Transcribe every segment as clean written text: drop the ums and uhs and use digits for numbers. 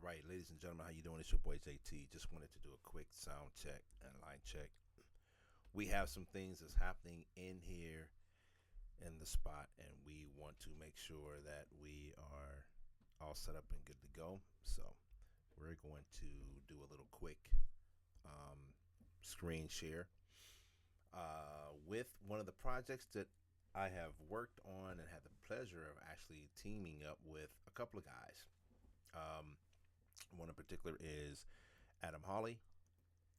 Right, ladies and gentlemen, how you doing? It's your boy JT. Just wanted to do a quick sound check and line check. We have some things that's happening in here in the spot, and we want to make sure that we are all set up and good to go. So we're going to do a little quick um, screen share with one of the projects that I have worked on and had the pleasure of actually teaming up with a couple of guys. Um, One in particular is Adam Hawley,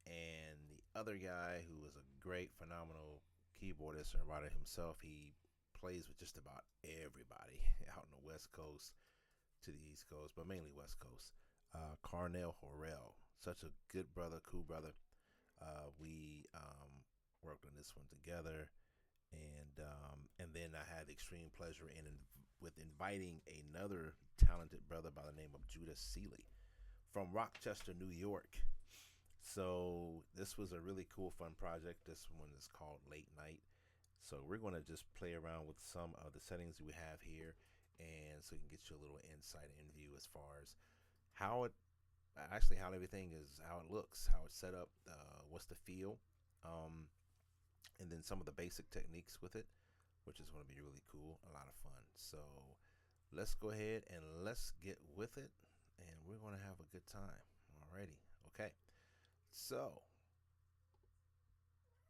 and the other guy who is a great, phenomenal keyboardist and writer himself. He plays with just about everybody out on the West Coast to the East Coast, but mainly West Coast. Carnell Horrell, such a good brother, cool brother. We worked on this one together, and then I had the extreme pleasure with inviting another talented brother by the name of Judah Seeley from Rochester, New York. So this was a really cool, fun project. This one is called Late Night. So we're going to just play around with some of the settings we have here, and so you can get you a little insight and view as far as how it actually how everything is, how it looks, how it's set up, what's the feel, um, and then some of the basic techniques with it, which is going to be really cool, a lot of fun. So let's go ahead and let's get with it, and we're going to have a good time. Alrighty, okay. So,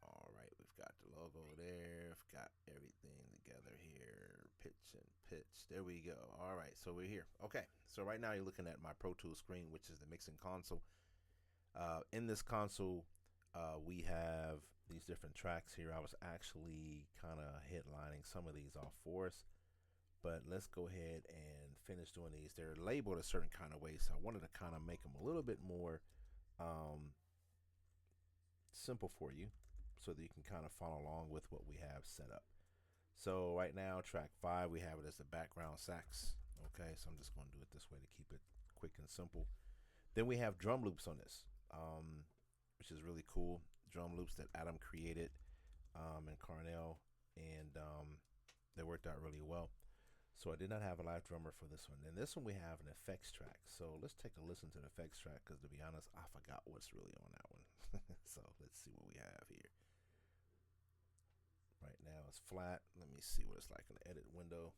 all right, we've got the logo there. We've got everything together here. Pitch and pitch. There we go. All right, so we're here. Okay, so right now you're looking at my Pro Tools screen, which is the mixing console. In this console, we have these different tracks here. I was actually kind of headlining some of these off for us, but let's go ahead and finish doing these. They're labeled a certain kind of way, so I wanted to kind of make them a little bit more um, simple for you so that you can kind of follow along with what we have set up. So right now, track 5, we have it as the background sax. Okay, so I'm just going to do it this way to keep it quick and simple. Then we have drum loops on this, which is really cool. Drum loops that Adam created and Carnell, and they worked out really well. So I did not have a live drummer for this one. And this one we have an effects track. So let's take a listen to the effects track because to be honest, I forgot what's really on that one. So let's see what we have here. Right now it's flat. Let me see what it's like in the edit window.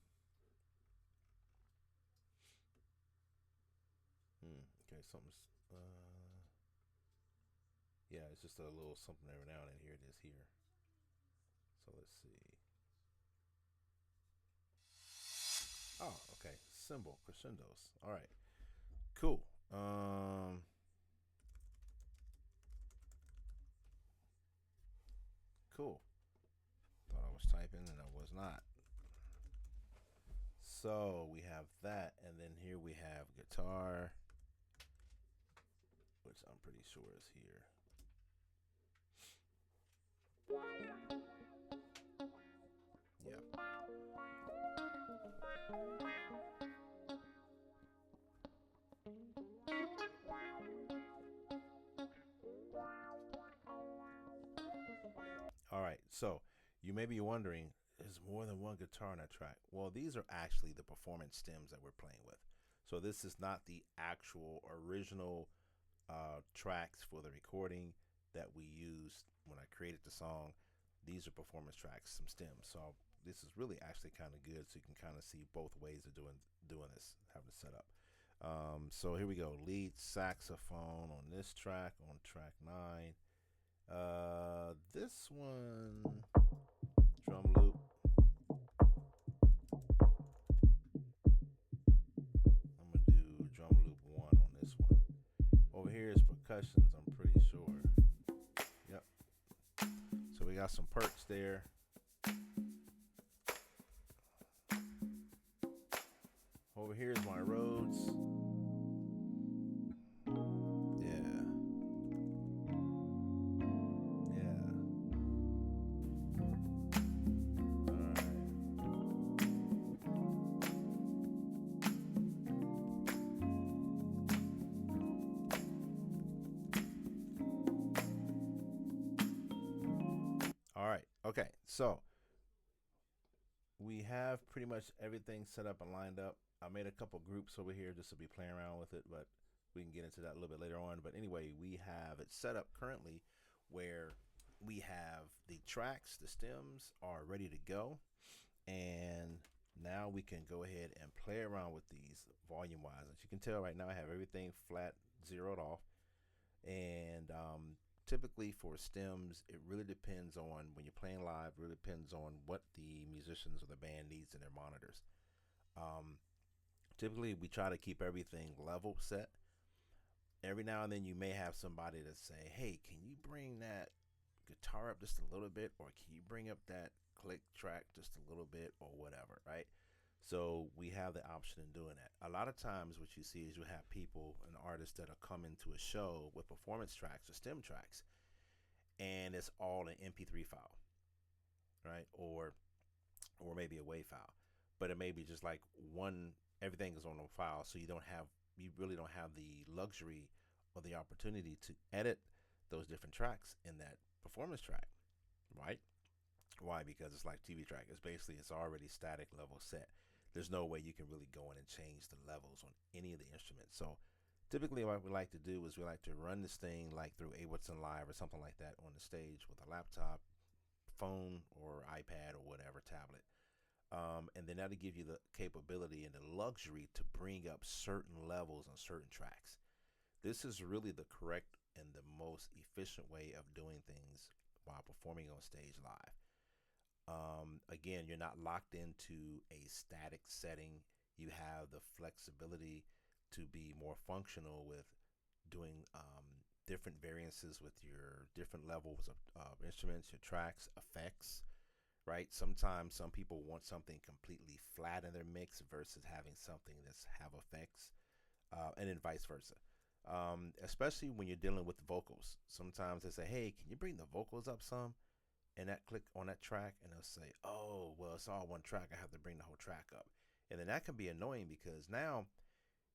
Okay, something's yeah, it's just a little something every now and then. Here it is here. So let's see. Oh, okay. Symbol crescendos. All right. Cool. Cool. Thought I was typing and I was not. So we have that, and then here we have guitar, which I'm pretty sure is here. Yep. All right. So you may be wondering, is more than one guitar on that track? Well, these are actually the performance stems that we're playing with. So this is not the actual original tracks for the recording that we used when I created the song. These are performance tracks, some stems. So this is really actually kind of good, so you can kind of see both ways of doing this, having it set up. So here we go. Lead saxophone on this track, on track 9. This one, drum loop. I'm gonna do drum loop 1 on this one. Over here is percussions, I'm pretty sure. Yep. So we got some perks there. Over here is my Rhodes. Yeah. Yeah. All right. Okay. So we have pretty much everything set up and lined up. I made a couple groups over here just to be playing around with it, but We can get into that a little bit later on. But anyway, we have it set up currently where we have the tracks, the stems are ready to go, and now we can go ahead and play around with these volume wise. As you can tell right now, I have everything flat, zeroed off, and typically for stems, it really depends on when you're playing live. Really depends on what the musicians or the band needs in their monitors. Um, Typically, we try to keep everything level set. Every now and then, you may have somebody that say, "Hey, can you bring that guitar up just a little bit, or can you bring up that click track just a little bit, or whatever?" Right? So we have the option in doing that. A lot of times, what you see is you have people and artists that are coming to a show with performance tracks or stem tracks, and it's all an MP3 file, right? Or maybe a WAV file, but it may be just like one. Everything is on a file, so you really don't have the luxury or the opportunity to edit those different tracks in that performance track, right? Why? Because it's like TV track. It's already static level set. There's no way you can really go in and change the levels on any of the instruments. So typically what we like to do is we like to run this thing like through Ableton Live or something like that on the stage with a laptop, phone, or iPad or whatever, tablet. And then that'll give you the capability and the luxury to bring up certain levels on certain tracks. This is really the correct and the most efficient way of doing things while performing on stage live. Again, you're not locked into a static setting. You have the flexibility to be more functional with doing different variances with your different levels of instruments, your tracks, effects, right? Sometimes some people want something completely flat in their mix versus having something that's have effects, and then vice versa. Especially when you're dealing with the vocals. Sometimes they say, "Hey, can you bring the vocals up some?" And that click on that track, and they'll say, "Oh, well, it's all one track. I have to bring the whole track up." And then that can be annoying because now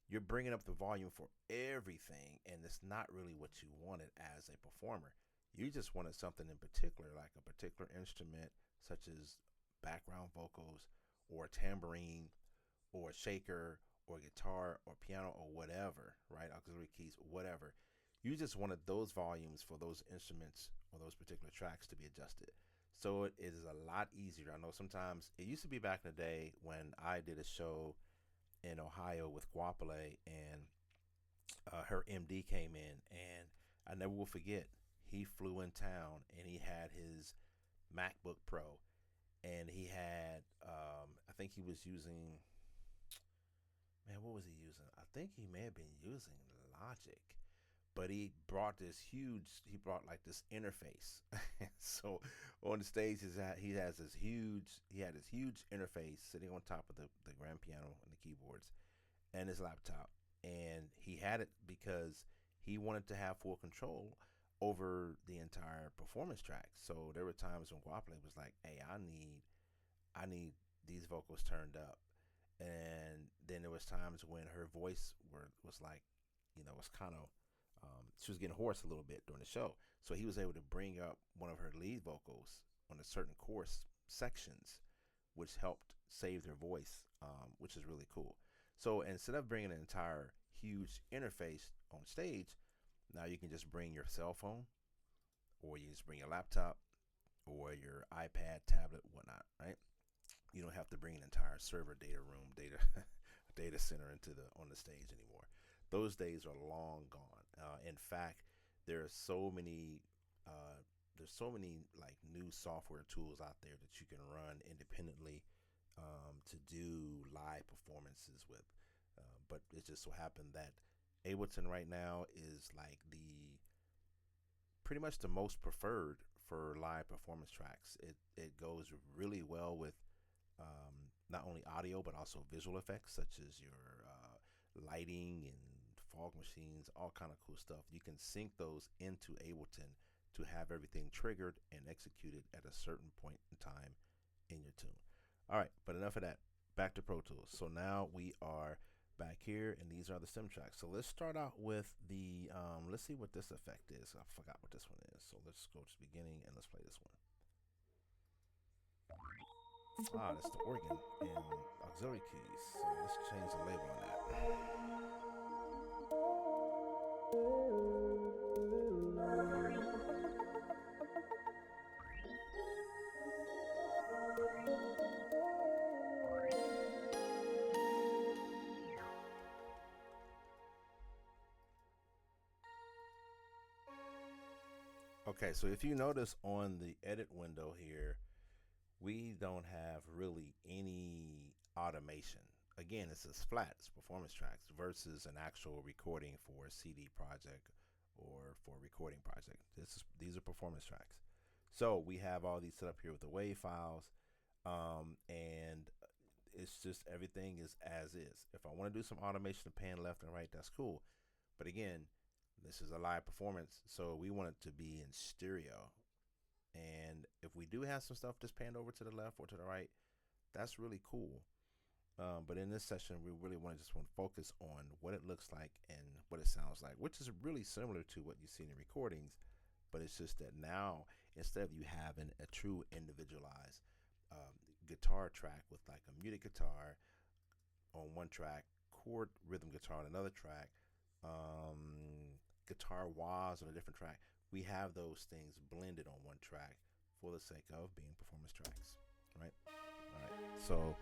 you're bringing up the volume for everything, and it's not really what you wanted as a performer. You just wanted something in particular, like a particular instrument, such as background vocals, or a tambourine, or a shaker, or guitar, or piano, or whatever, right? Auxiliary keys, whatever. You just wanted those volumes for those instruments or those particular tracks to be adjusted. So it is a lot easier. I know sometimes it used to be back in the day when I did a show in Ohio with Guapale, and her MD came in, and I never will forget. He flew in town, and he had his MacBook Pro, and he had I think he was using, man, what was he using? I think he may have been using Logic, but he brought like this interface. So on the stage he had this huge interface sitting on top of the grand piano and the keyboards and his laptop, and he had it because he wanted to have full control over the entire performance track. So there were times when Guaple was like, "Hey, I need these vocals turned up," and then there was times when her voice was like, was kind of, she was getting hoarse a little bit during the show. So he was able to bring up one of her lead vocals on a certain chorus sections, which helped save their voice, which is really cool. So instead of bringing an entire huge interface on stage, now you can just bring your cell phone, or you just bring your laptop, or your iPad, tablet, whatnot, right? You don't have to bring an entire server data room, data data center into the on the stage anymore. Those days are long gone. In fact, there are so many there's so many like new software tools out there that you can run independently, to do live performances with. But it just so happened that Ableton right now is like the pretty much the most preferred for live performance tracks. It goes really well with not only audio but also visual effects such as your lighting and fog machines, all kind of cool stuff. You can sync those into Ableton to have everything triggered and executed at a certain point in time in your tune. All right, but enough of that. Back to Pro Tools. So now we are back here, and these are the stem tracks. So let's start out with the, let's see what this effect is. I forgot what this one is. So let's go to the beginning and let's play this one. Ah, that's the organ and auxiliary keys. So let's change the label on that. Okay, so if you notice on the edit window here, we don't have really any automation. Again, this is flat, it's performance tracks versus an actual recording for a CD project or for a recording project. These are performance tracks. So we have all these set up here with the WAV files, and it's just everything is as is. If I want to do some automation of pan left and right, that's cool. But again, this is a live performance, so we want it to be in stereo. And if we do have some stuff just panned over to the left or to the right, that's really cool. But in this session, we really want to focus on what it looks like and what it sounds like, which is really similar to what you see in the recordings. But it's just that now, instead of you having a true individualized guitar track with like a muted guitar on one track, chord rhythm guitar on another track, guitar wahs on a different track, we have those things blended on one track for the sake of being performance tracks, right? All right. So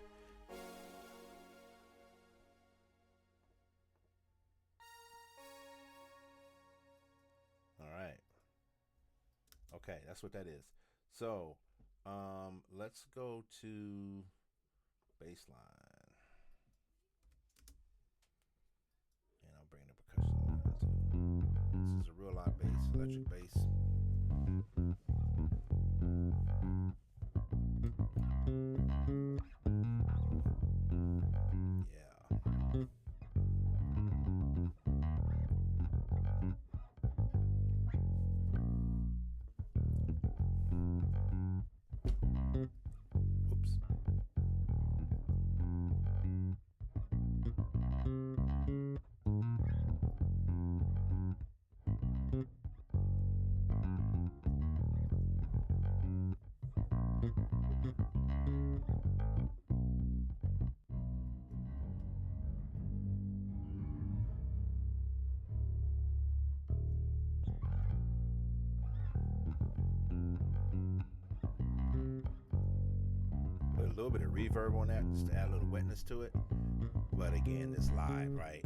all right. Okay, that's what that is. So let's go to baseline, and I'll bring the percussion line too. This is a real live bass, electric bass. Yeah. Oops. Put a little bit of reverb on that just to add a little wetness to it. But again, it's live, right?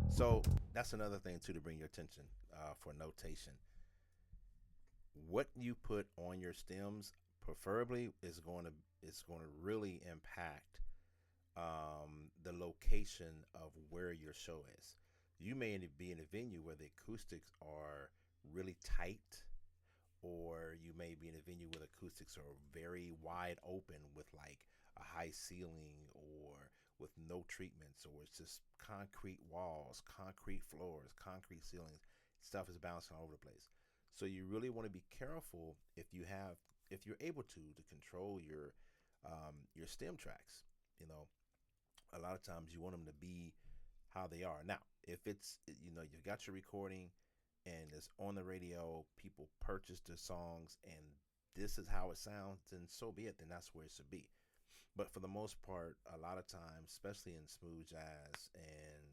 So that's another thing too to bring your attention for notation. What you put on your stems, preferably, is going to really impact the location of where your show is. You may be in a venue where the acoustics are really tight, or you may be in a venue where the acoustics are very wide open with like a high ceiling or with no treatments, or it's just concrete walls, concrete floors, concrete ceilings. Stuff is bouncing all over the place. So you really want to be careful if you're able to control your stem tracks. You know, a lot of times you want them to be how they are. Now, if it's, you've got your recording and it's on the radio, people purchase the songs and this is how it sounds, then so be it. Then that's where it should be. But for the most part, a lot of times, especially in smooth jazz and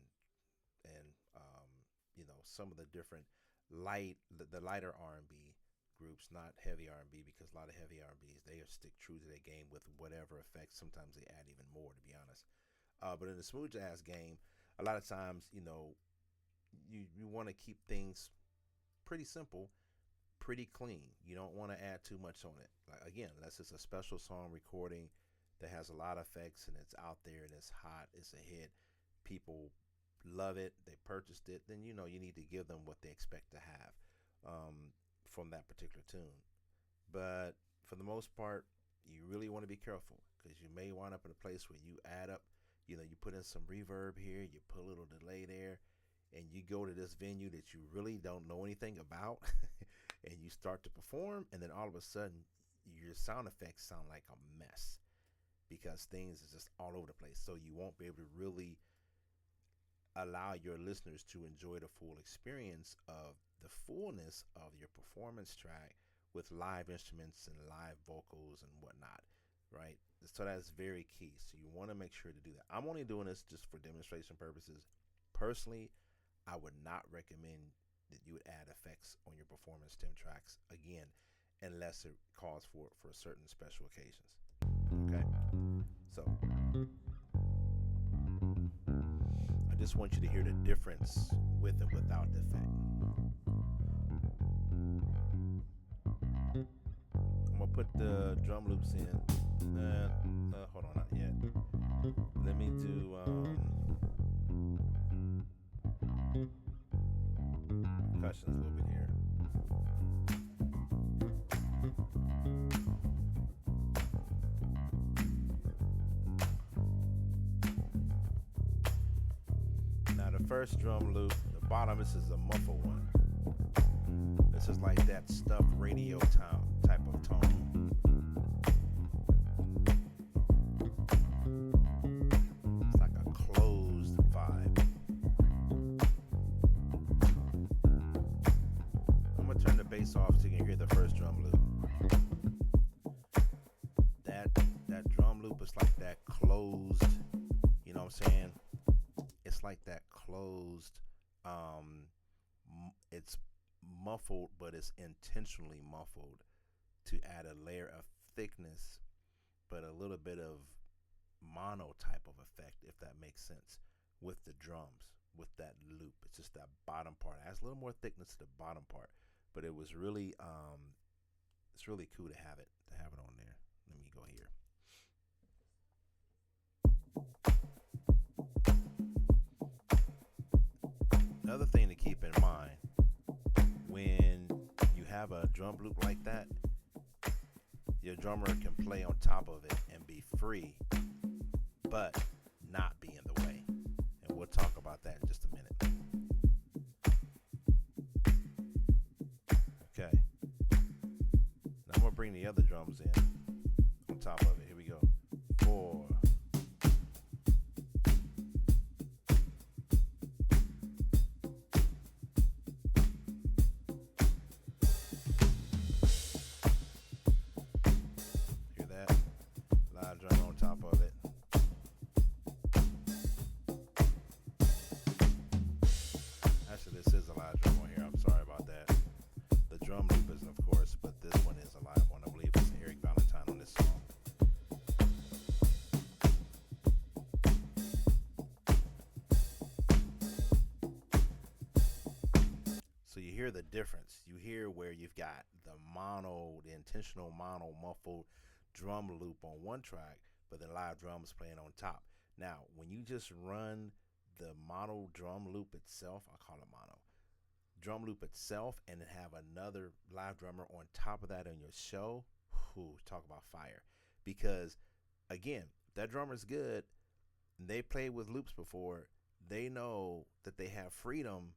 some of the different the lighter R&B groups, not heavy R&B, because a lot of heavy R&Bs, they stick true to their game with whatever effects. Sometimes they add even more, to be honest. But in the smooth jazz game, a lot of times, you want to keep things pretty simple, pretty clean. You don't want to add too much on it. Like, again, unless it's a special song recording that has a lot of effects and it's out there and it's hot, it's a hit, people love it, they purchased it, then you need to give them what they expect to have from that particular tune. But for the most part, you really want to be careful, because you may wind up in a place where you add up, you put in some reverb here, you put a little delay there, and you go to this venue that you really don't know anything about and you start to perform, and then all of a sudden your sound effects sound like a mess because things is just all over the place. So you won't be able to really allow your listeners to enjoy the full experience of the fullness of your performance track with live instruments and live vocals and whatnot, right? So that's very key. So you want to make sure to do that. I'm only doing this just for demonstration purposes. Personally, I would not recommend that you would add effects on your performance stem tracks again, unless it calls for certain special occasions. Okay, so I just want you to hear the difference with and without the effect. I'm gonna put the drum loops in. Hold on, not yet. Let me do percussions a little bit here. Now the first drum loop, the bottom, this is a muffled one. This is like that stuffed radio type of tone. It's like a closed vibe. I'm gonna turn the bass off so you can hear the first drum loop. That drum loop is like that closed, you know what I'm saying? It's like that closed, it's muffled, but it's intentionally muffled to add a layer of thickness, but a little bit of mono type of effect, if that makes sense, with the drums, with that loop. It's just that bottom part. It adds a little more thickness to the bottom part, but it was really, it's really cool to have it on there. Let me go here. Another thing to keep in mind when you have a drum loop like that, your drummer can play on top of it and be free, but not be in the way. And we'll talk about that in just a minute. Okay. Now I'm going to bring the other drums in on top of it. Here we go. 4. Drum on top of it. Actually, this is a live drum on here. I'm sorry about that. The drum loop isn't, of course, but this one is a live one. I believe it's Eric Valentine on this song. So you hear the difference. You hear where you've got the intentional mono muffled drum loop on one track, but the live drums playing on top. Now, when you just run the mono drum loop itself, I call it mono drum loop itself, and then have another live drummer on top of that on your show, talk about fire. Because again, that drummer's good, they played with loops before, they know that they have freedom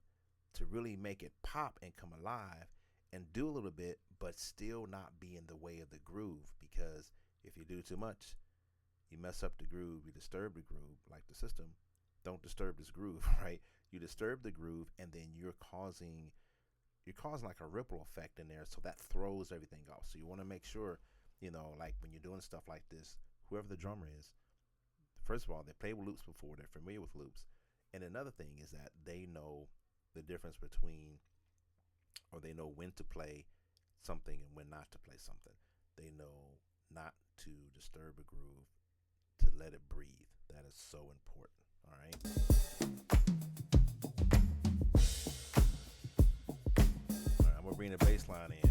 to really make it pop and come alive and do a little bit, but still not be in the way of the groove. Because if you do too much, you mess up the groove, you disturb the groove. Like the system, don't disturb this groove, right? You disturb the groove, and then you're causing like a ripple effect in there, so that throws everything off. So you want to make sure, like when you're doing stuff like this, whoever the drummer is, first of all, they play with loops before, they're familiar with loops. And another thing is that they know the difference between, or they know when to play something and when not to play something. They know not to disturb a groove, to let it breathe. That is so important. All right. All right, I'm gonna bring the bass line in.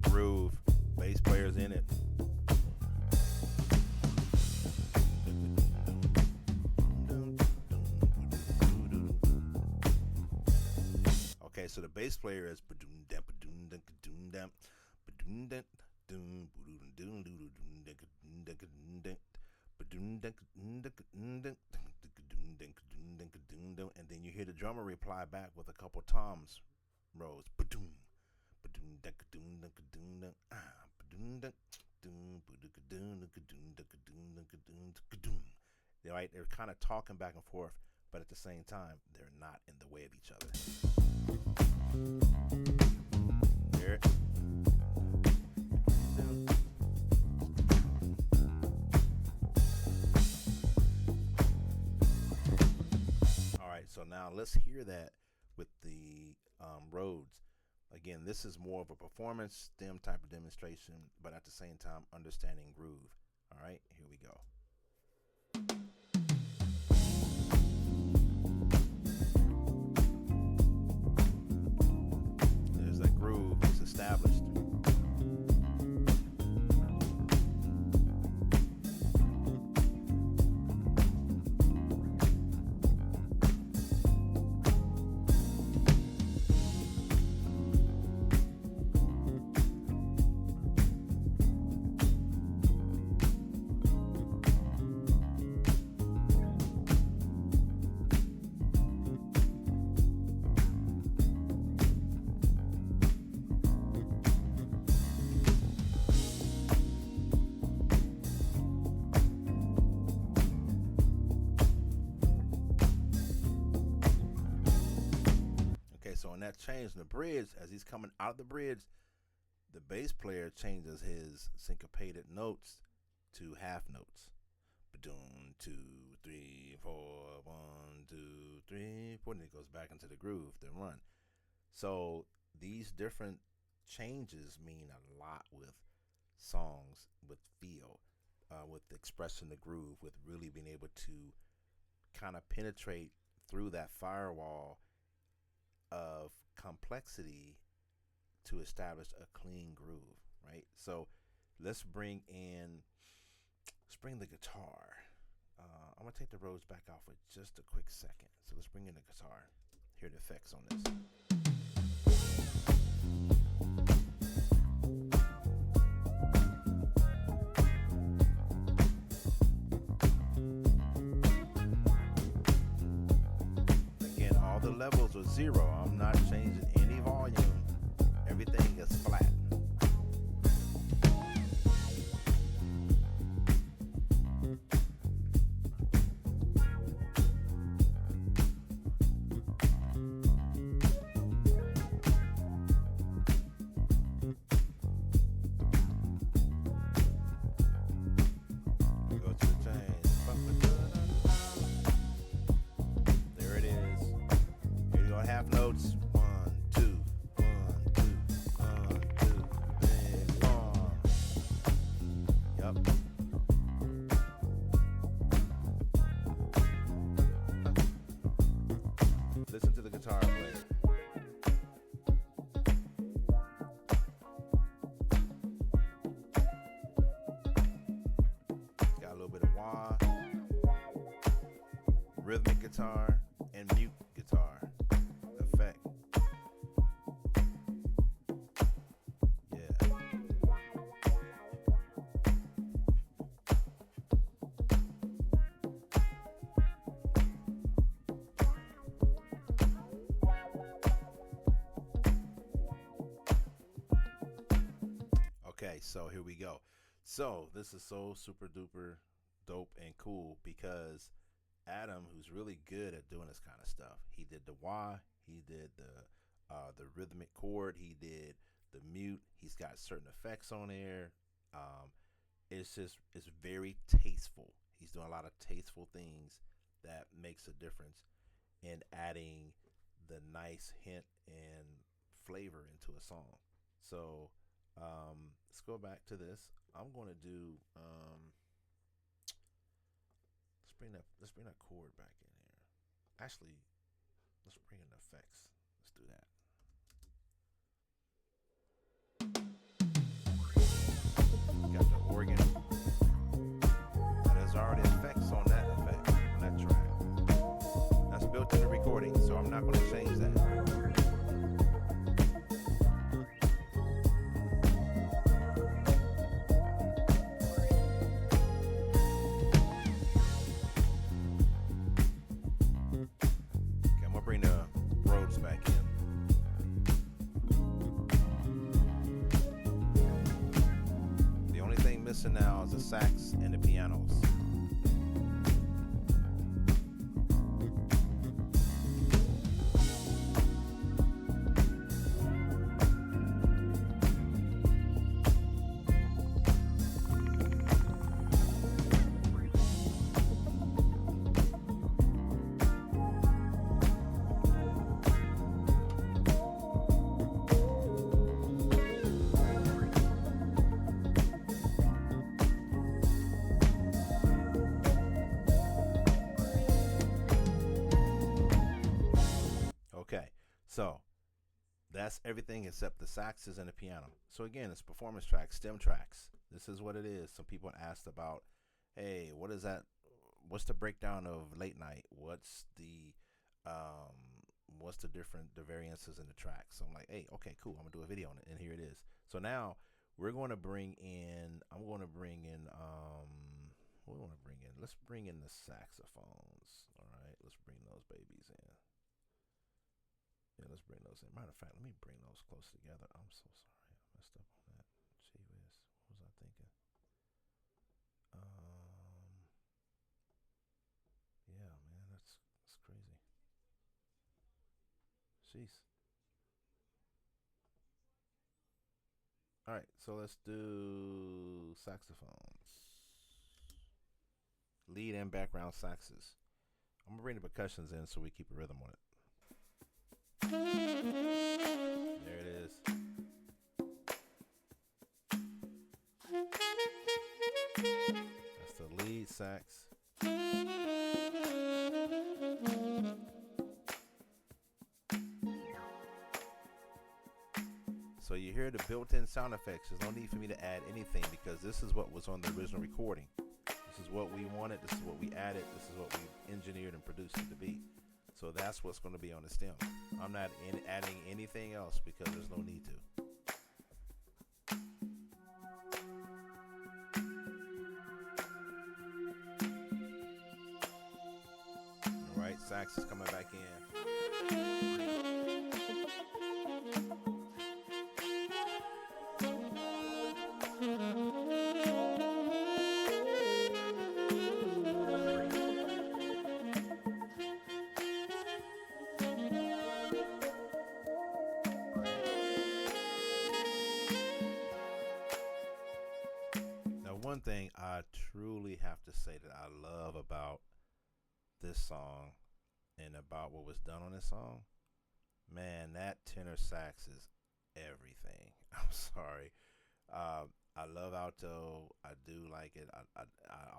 Groove, bass players in it. Okay, so the bass player is and then you hear the drummer reply back with a couple toms rolls. right? They're kind of talking back and forth, but at the same time, they're not in the way of each other. Hear it? All right, so now let's hear that with the Rhodes. Again, this is more of a performance stem type of demonstration, but at the same time, understanding groove. All right, here we go. There's that groove, it's established. So in that change in the bridge, as he's coming out of the bridge, the bass player changes his syncopated notes to half notes. Ba-doom, 2, 3, 4, 1, 2, 3, 4, and it goes back into the groove, then run. So these different changes mean a lot with songs, with feel, with expressing the groove, with really being able to kind of penetrate through that firewall of complexity to establish a clean groove, right? So let's bring the guitar. I'm gonna take the Rhodes back off for just a quick second. So let's bring in the guitar. Hear the effects on this. The levels are 0. I'm not changing any volume. Everything is flat. Go to the change. There it is. Half notes. 1, 2, 1, 2, 1, 2, big long. Yup. Listen to the guitar play. It's got a little bit of wah, rhythmic guitar, and mute guitar. Effect. Yeah. Okay, so here we go. So this is so super duper dope and cool because Adam, who's really good at doing this kind of stuff, he did the wah, he did the rhythmic chord, he did the mute, he's got certain effects on there. It's very tasteful. He's doing a lot of tasteful things that makes a difference in adding the nice hint and flavor into a song. So let's go back to this. I'm going to do let's bring that chord back in here. Actually, let's bring in the effects. Let's do that. Got the organ. And there's already effects on that effect, on that track. That's built in the recording, so I'm not going to change that. Bring the Rhodes back in. The only thing missing now is the sax and the pianos. So that's everything except the saxes and the piano. So again, it's performance tracks, stem tracks. This is what it is. Some people asked about, hey, what is that? What's the breakdown of late night? Um, what's the variances in the tracks? So I'm like, hey, okay, cool. I'm gonna do a video on it, and here it is. So now we're going to bring in. I'm going to bring in. What do we want to bring in? Let's bring in the saxophones. All right, let's bring those babies in. Yeah, let's bring those in. Matter of fact, let me bring those close together. I'm so sorry. I messed up on that. Gee whiz. What was I thinking? Yeah, man, that's crazy. Jeez. All right, so let's do saxophones. Lead and background saxes. I'm gonna bring the percussions in so we keep a rhythm on it. There it is. That's the lead sax. So you hear the built-in sound effects. There's no need for me to add anything because this is what was on the original recording. This is what we wanted. This is what we added. This is what we engineered and produced it to be. So that's what's going to be on the stem. I'm not adding anything else because there's no need to. All right, sax is coming back in. Now, one thing I truly have to say that I love about this song and about what was done on this song, man, that tenor sax is everything. I'm sorry. I love alto. I do like it. I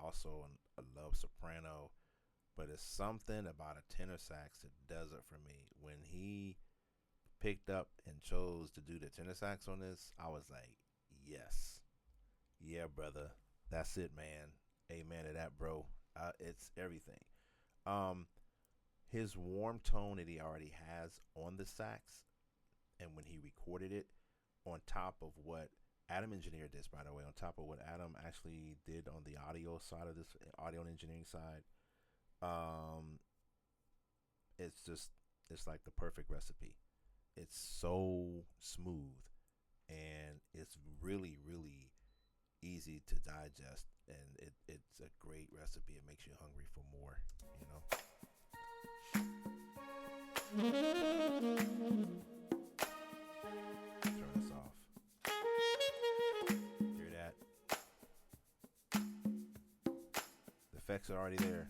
also I love soprano, but it's something about a tenor sax that does it for me. When he picked up and chose to do the tenor sax on this, I was like, yes, yeah, brother, that's it, man. Amen to that, bro. It's everything. Um, his warm tone that he already has on the sax, and when he recorded it, on top of what Adam engineered this, by the way, on top of what Adam actually did on the audio side of this, audio and engineering side, um, it's like the perfect recipe. It's so smooth, and it's really, really easy to digest, and it's a great recipe. It makes you hungry for more, you know. Turn this off. Hear that? The effects are already there.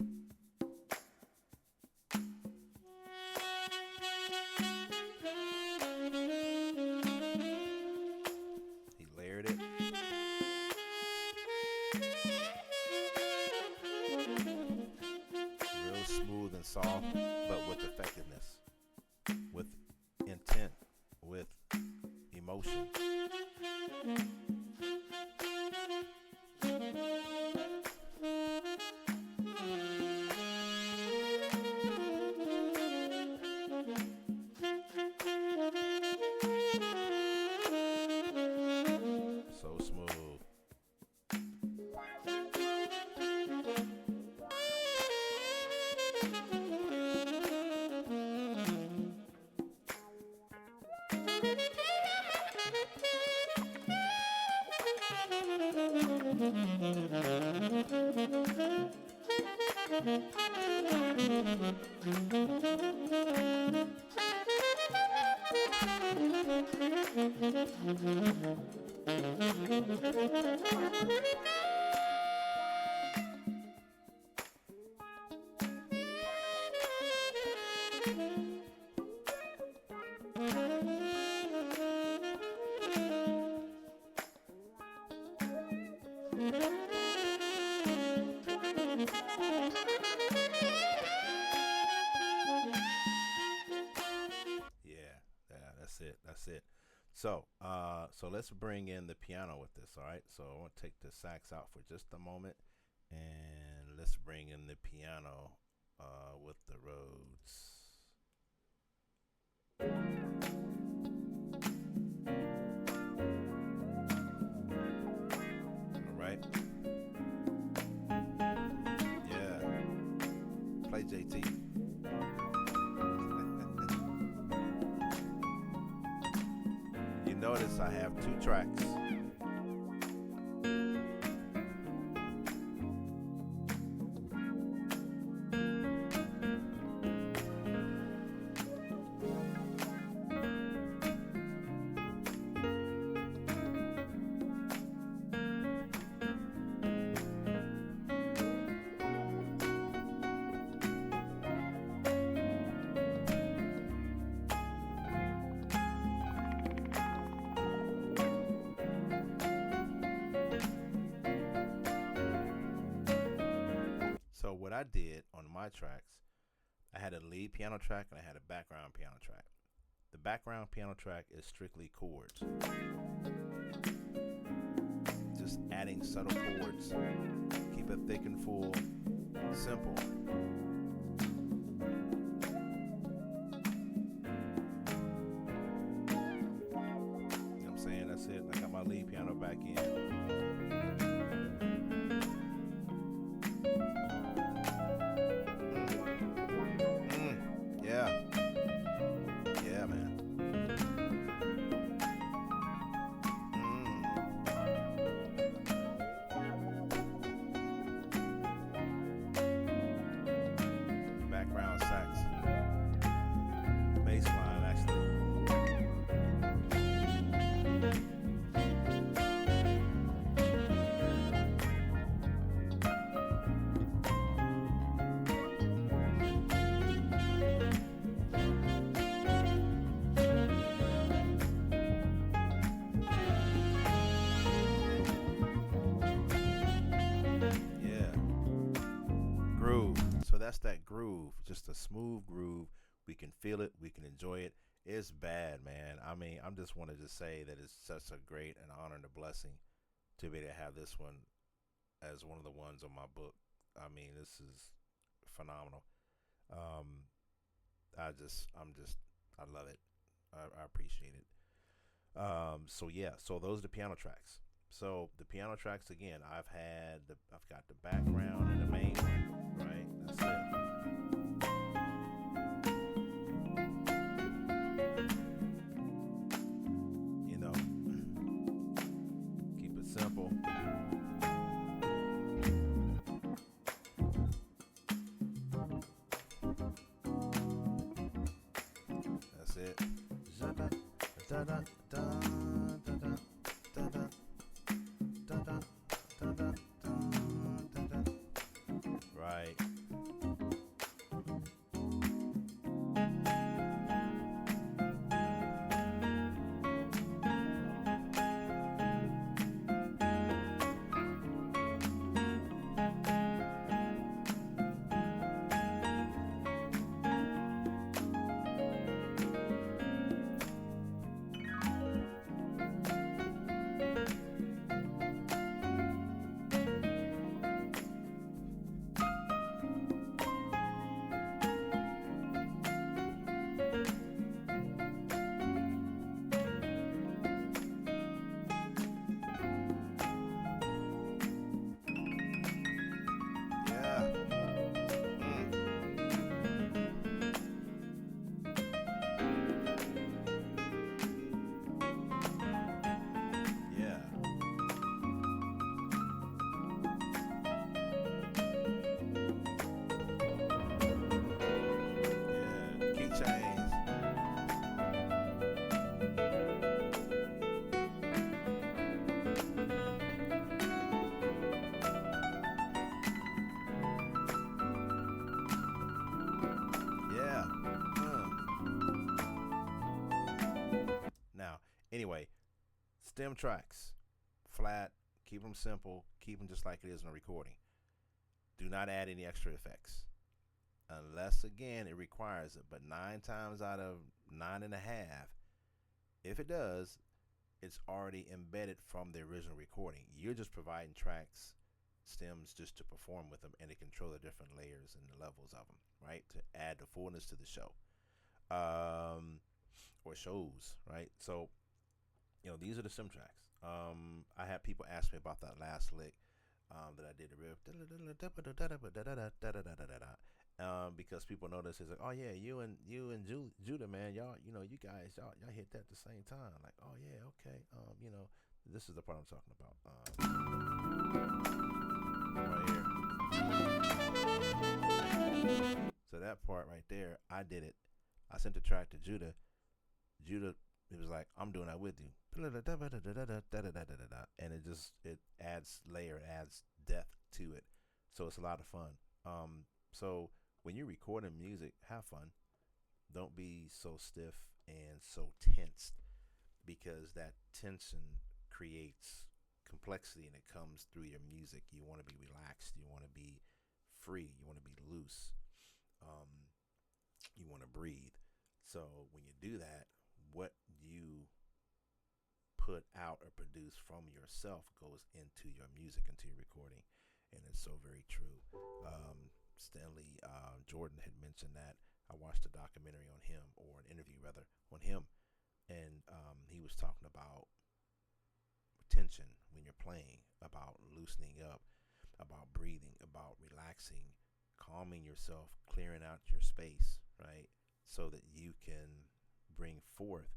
He layered it. Real smooth and soft, but with effectiveness, with intent, with emotion. So smooth. Yeah. So let's bring in the piano with this. All right. So I want to take the sax out for just a moment, and let's bring in the piano with the Rhodes. All right. Yeah. Play JT. You notice I have two tracks. So what I did on my tracks, I had a lead piano track and I had a background piano track. The background piano track is strictly chords, just adding subtle chords. Keep it thick and full, simple. You know what I'm saying? That's it. I got my lead piano back in. Yeah, yeah, man. Background sax, bass line actually. Yeah, groove. So that's that groove, just a smooth groove. We can feel it, we can enjoy it. It's bad, man. I mean, I'm just want to just say that it's such a great and honor and a blessing to be able to have this one as one of the ones on my book. I mean, this is phenomenal. Um, I love it. I appreciate it. So yeah, so those are the piano tracks. So the piano tracks again, I've got the background and the main one, right? That's it. You know, keep it simple. That's it. Da-da, da-da, da-da, da-da, da-da, da-da, da-da. Right. Yeah. Yeah. Yeah. Key change. Yeah. Now, anyway, stem tracks, flat, keep them simple, keep them just like it is in a recording. Do not add any extra effects. Unless, again, it requires it. But 9 times out of 9.5, if it does, it's already embedded from the original recording. You're just providing tracks, stems just to perform with them and to control the different layers and the levels of them, right? To add the fullness to the show, or shows, right? So, these are the sim tracks. I had people ask me about that last lick that I did the riff, because people notice it's like, oh yeah, you and Judah, man, y'all, you guys, y'all hit that at the same time. Like, oh yeah, okay, this is the part I'm talking about, right here. So that part right there, I did it. I sent the track to Judah. Judah, it was like, I'm doing that with you, and it adds layer, it adds depth to it. So it's a lot of fun. So when you're recording music, have fun. Don't be so stiff and so tensed, because that tension creates complexity and it comes through your music. You want to be relaxed. You want to be free. You want to be loose. Um, you want to breathe. So when you do that, what you put out or produce from yourself goes into your music, into your recording. And it's so very true. Stanley Jordan had mentioned that. I watched a documentary on him, or an interview rather, on him. And he was talking about tension when you're playing, about loosening up, about breathing, about relaxing, calming yourself, clearing out your space, right? So that you can bring forth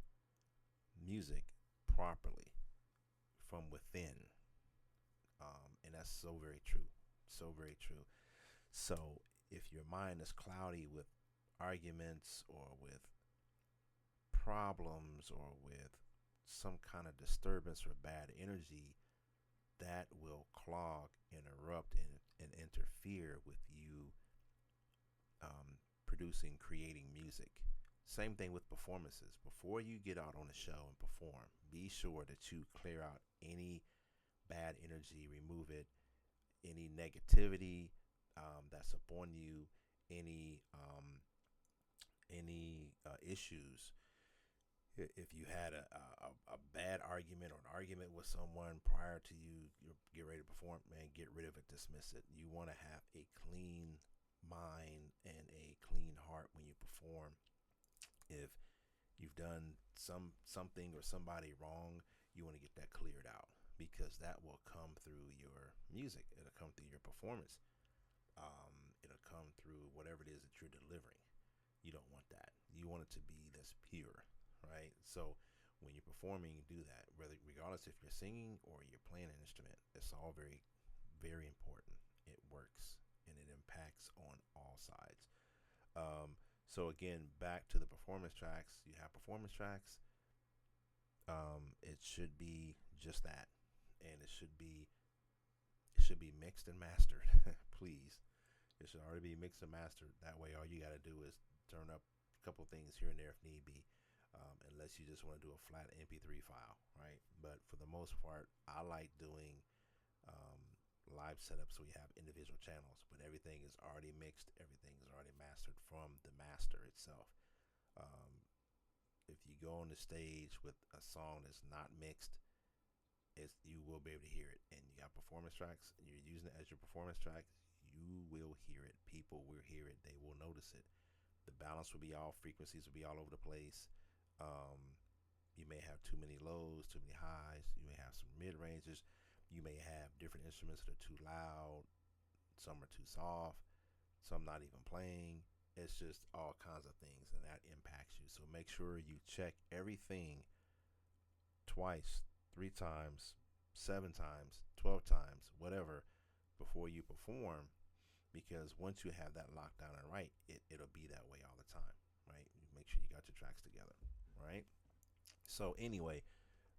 music properly from within. And that's so very true. So very true. So if your mind is cloudy with arguments, or with problems, or with some kind of disturbance or bad energy, that will clog, interrupt, and interfere with you producing, creating music. Same thing with performances. Before you get out on a show and perform, be sure that you clear out any bad energy, remove it, any negativity that's upon you, any issues. If you had a bad argument, or an argument with someone prior to you get ready to perform, man, get rid of it, dismiss it. You want to have a clean mind and a clean heart when you perform. If you've done something or somebody wrong, you want to get that cleared out, because that will come through your music. It'll come through your performance. It'll come through whatever it is that you're delivering. You don't want that. You want it to be this pure, right? So when you're performing, do that. Regardless if you're singing or you're playing an instrument, it's all very, very important. It works and it impacts on all sides. So again, back to the performance tracks. You have performance tracks. It should be just that, and it should be mixed and mastered. Please, it should already be mixed and mastered. That way, all you got to do is turn up a couple things here and there if need be, unless you just want to do a flat MP3 file, right? But for the most part, I like doing um, live setups so we have individual channels, but everything is already mixed, everything is already mastered from the master itself. Um, if you go on the stage with a song that's not mixed, you will be able to hear it. And you got performance tracks, and you're using it as your performance track, you will hear it. People will hear it. They will notice it. The balance will be off. Frequencies will be all over the place. Um, you may have too many lows, too many highs. You may have some mid ranges. You may have different instruments that are too loud. Some are too soft. Some not even playing. It's just all kinds of things, and that impacts you. So make sure you check everything twice, 3 times, 7 times, 12 times, whatever, before you perform, because once you have that locked down and right, it'll be that way all the time, right? You make sure you got your tracks together, right? So anyway,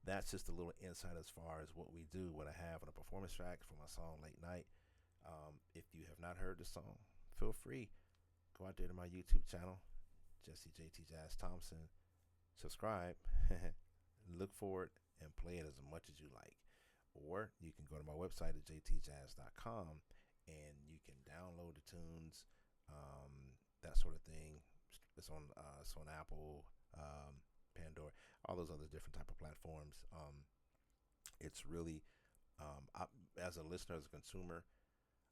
that's just a little insight as far as what we do, what I have on a performance track for my song Late Night. If you have not heard the song, feel free, go out there to my YouTube channel, Jesse JT Jazz Thompson, subscribe, look for it, and play it as much as you like. Or you can go to my website at jtjazz.com, and you can download the tunes, that sort of thing. It's on Apple, Pandora, all those other different type of platforms. It's really, as a listener, as a consumer,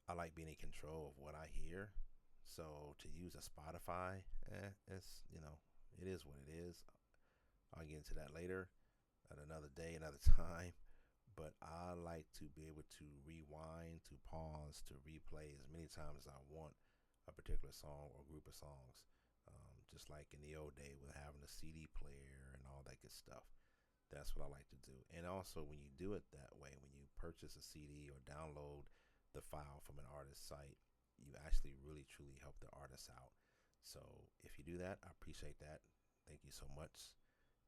I like being in control of what I hear. So to use a Spotify, it's it is what it is. I'll get into that later, at another day, another time. But I like to be able to rewind, to pause, to replay as many times as I want a particular song or group of songs. Just like in the old day with having a CD player and all that good stuff. That's what I like to do. And also, when you do it that way, when you purchase a CD or download the file from an artist's site, you actually really truly help the artist out. So if you do that, I appreciate that. Thank you so much.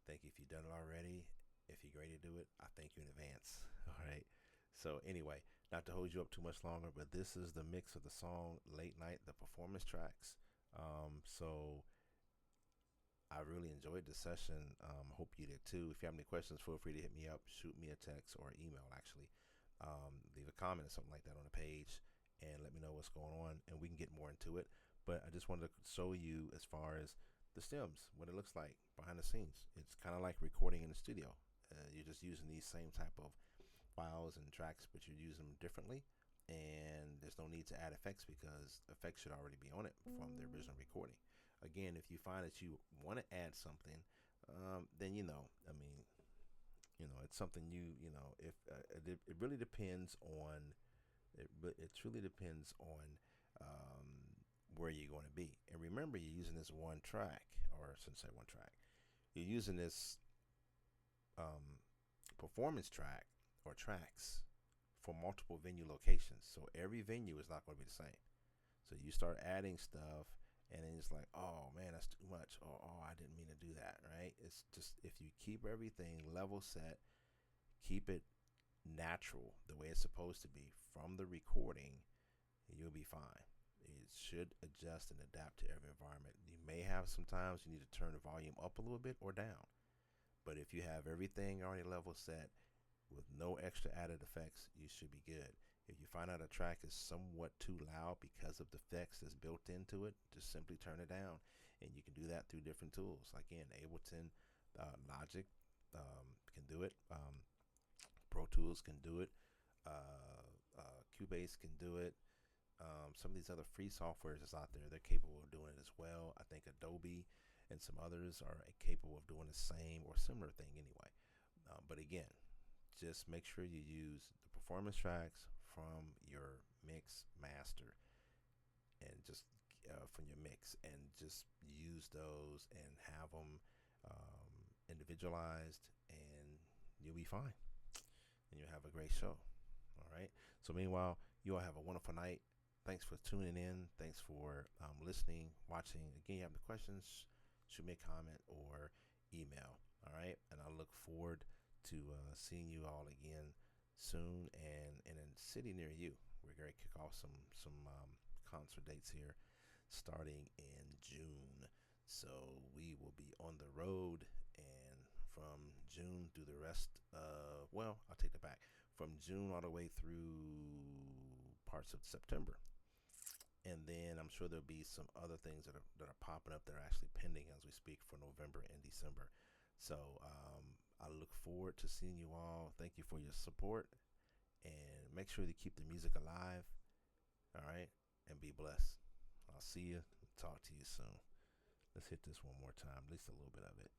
Thank you if you've done it already. If you're ready to do it, I thank you in advance. All right. So anyway, not to hold you up too much longer, but this is the mix of the song Late Night, the performance tracks. So I really enjoyed the session. Hope you did too. If you have any questions, feel free to hit me up, shoot me a text or email actually. Leave a comment or something like that on the page and let me know what's going on and we can get more into it. But I just wanted to show you as far as the stems, what it looks like behind the scenes. It's kind of like recording in the studio. You're just using these same type of files and tracks, but you're using them differently. And there's no need to add effects because effects should already be on it from the original recording. Again, if you find that you want to add something, then I mean, it's something if it really depends on it truly depends on where you're going to be. And remember, you're using this one track, or I shouldn't say one track. You're using this performance track or tracks for multiple venue locations. So every venue is not going to be the same. So you start adding stuff and then it's like, oh man, that's too much. Or, oh, I didn't mean to do that, right? It's just, if you keep everything level set, keep it natural the way it's supposed to be from the recording, you'll be fine. It should adjust and adapt to every environment. You may have sometimes you need to turn the volume up a little bit or down. But if you have everything already level set with no extra added effects, you should be good. If you find out a track is somewhat too loud because of the effects that's built into it, just simply turn it down. And you can do that through different tools. Again, Ableton, Logic can do it. Pro Tools can do it. Cubase can do it. Some of these other free softwares that's out there, they're capable of doing it as well. I think Adobe and some others are capable of doing the same or similar thing anyway. But again, just make sure you use the performance tracks from your mix master and just from your mix, and just use those and have them individualized, and you'll be fine and you'll have a great show. All right. So meanwhile, you all have a wonderful night. Thanks for tuning in. Thanks for listening, watching. Again, you have any questions, shoot me a comment or email. All right. And I look forward to seeing you all again soon, and in a city near you. We're going to kick off some concert dates here starting in June. So we will be on the road, and from June through the rest of, well, I'll take that back. From June all the way through parts of September. And then I'm sure there'll be some other things that are popping up that are actually pending as we speak for November and December. So I look forward to seeing you all. Thank you for your support, and make sure to keep the music alive. All right, and be blessed. I'll see you. Talk to you soon. Let's hit this one more time, at least a little bit of it.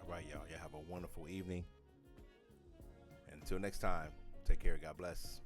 All right, y'all. Y'all have a wonderful evening. Until next time, take care. God bless.